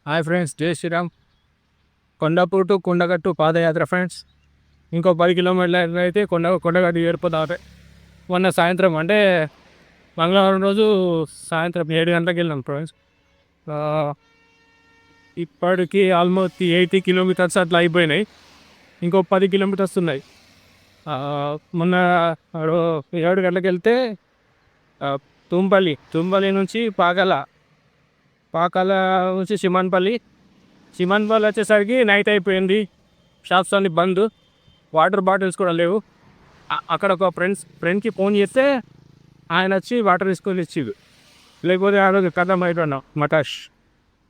Hi friends, జై Shriram. Kondapur to Kondagattu పాదయాత్ర friends. ఇంకో 10 కిలోమీటర్లు అయితే కొండగట్టు చేరిపోతారు. మొన్న సాయంత్రం అంటే మంగళవారం రోజు సాయంత్రం 7 గంటలకు వెళ్ళాం ఫ్రెండ్స్. ఇప్పటికి ఆల్మోస్ట్ 80 కిలోమీటర్స్ అట్లా అయిపోయినాయి. ఇంకో 10 కిలోమీటర్స్ ఉన్నాయి. మొన్న 7 గంటలకు వెళ్తే తుంపల్లి నుంచి పాకాల నుంచి సిమాన్పల్లి వచ్చేసరికి నైట్ అయిపోయింది. షాప్స్ అన్ని బంద్, వాటర్ బాటిల్స్ కూడా లేవు. అక్కడ ఒక ఫ్రెండ్కి ఫోన్ చేస్తే ఆయన వచ్చి వాటర్ తీసుకొని ఇచ్చిండు. లేకపోతే ఆ రోజు కథం అయిపోయినాం మటాష్.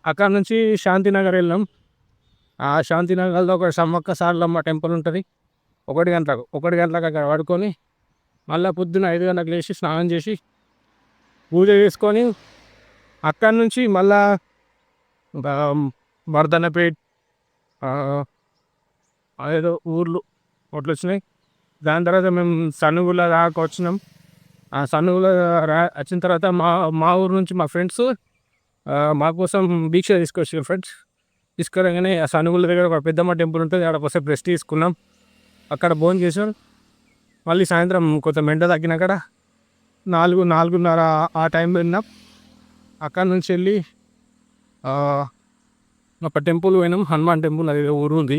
అక్కడ నుంచి శాంతినగర్ వెళ్ళాం. ఆ శాంతినగర్లో ఒక సమ్మక్క సారలమ్మ టెంపుల్ ఉంటుంది. 1 గంటలకు అక్కడ పడుకొని మళ్ళీ పొద్దున్న 5 గంటలకు లేచి స్నానం చేసి పూజ చేసుకొని అక్కడి నుంచి మళ్ళా వర్ధనపేట్ ఏదో ఊర్లు ఒకటి వచ్చినాయి. దాని తర్వాత మేము సనుగుల దాకా వచ్చినాం. ఆ సనుగుల వచ్చిన తర్వాత మా ఊరు నుంచి మా ఫ్రెండ్స్ మా కోసం దీక్ష తీసుకొచ్చారు ఫ్రెండ్స్. తీసుకురాగానే ఆ సనుగుల దగ్గర ఒక పెద్దమ్మ టెంపుల్ ఉంటుంది, అక్కడ ఒకసారి రెస్ట్ తీసుకున్నాం. అక్కడ భోజనం చేసాం. మళ్ళీ సాయంత్రం కొంత మెంట తగ్గినాక 4:30 ఆ టైం వెళ్ళినాం. అక్కడ నుంచి వెళ్ళి ఒక టెంపుల్ పోయినాం, హనుమాన్ టెంపుల్. అది ఊరు ఉంది,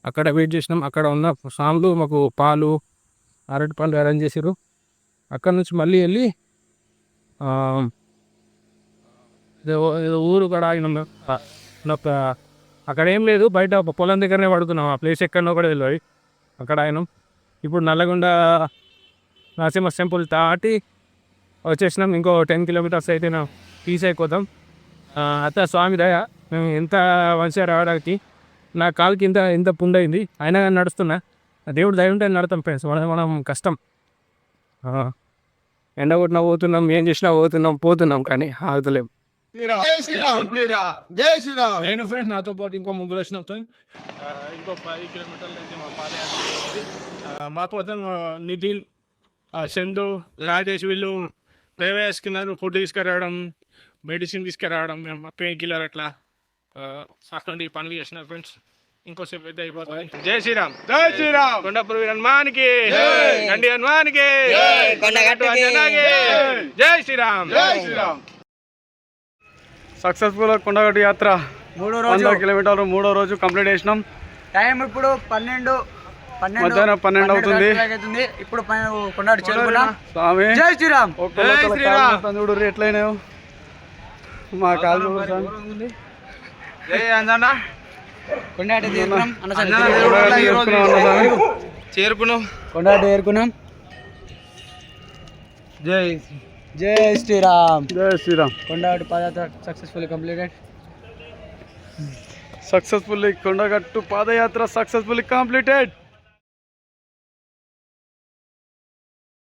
అక్కడ వెయిట్ చేసినాం. అక్కడ ఉన్న స్వాములు మాకు పాలు, అరటి పండ్లు అరేంజ్ చేసారు. అక్కడ నుంచి మళ్ళీ వెళ్ళి ఏదో ఊరు కూడా ఆగినాం. అక్కడ ఏం లేదు, బయట పొలం దగ్గరనే పడుతున్నాం. ఆ ప్లేస్ ఎక్కడనో కూడా తెలియదు. అక్కడ ఆగినాం. ఇప్పుడు నల్లగొండ నరసింహ టెంపుల్ దాటి వచ్చేసినాం. ఇంకో 10 కిలోమీటర్స్ అయితే పీస్ అయిపోతాం. అత్త స్వామి దయ, మేము ఎంత మంచిగా రావడానికి. నా కాలుకి ఇంత పుండైంది, అయినా కానీ నడుస్తున్నా. దేవుడు దయ ఉంటే నడతాం ఫ్రెండ్స్. మనం కష్టం. ఎండ కొట్టినా పోతున్నాం, ఏం చేసినా పోతున్నాం కానీ ఆగుతలేం. నేను ఫ్రెండ్స్ నాతో పాటు ఇంకో 3 వచ్చిన ఇంకో 10 కిలోమీటర్లు అయితే మా పాదయాత్ర. మాకు నిధిల్, చందు, రాజేష్ వీళ్ళు డ్రైవర్ వేసుకున్నారు. ఫుడ్ తీసుకురావడం, మెడిసిన్ తీసుకురావడం, మేము పెయిన్ కిల్లర్ అట్లా అట్లాంటి పనులు చేసినారు ఫ్రెండ్స్. ఇంకోసేపు అయితే అయిపోతాయి. జై శ్రీరామ్, జై శ్రీరామ్. కొండాపూర్ హనుమానికి, గండి హనుమానికి, జై శ్రీరామ్, జై శ్రీరామ్. సక్సెస్ఫుల్ కొండగట్టు యాత్ర 100 కిలోమీటర్లు 3వ రోజు కంప్లీట్ చేసినాం. టైం ఇప్పుడు మధ్యాహ్నం 12 అవుతుంది. ఇప్పుడు కొండగట్టు చేరుకున్నాం. స్వామి జై శ్రీరామ్. చూడు ఎట్లయినాయో మా కాలు. చేరుకున్నాం. జై శ్రీరామ్, జై శ్రీరామ్. కొండగట్టు పాదయాత్ర సక్సెస్ఫుల్లీ కంప్లీటెడ్. కొండగట్టు పాదయాత్ర సక్సెస్ఫుల్లీ కంప్లీటెడ్.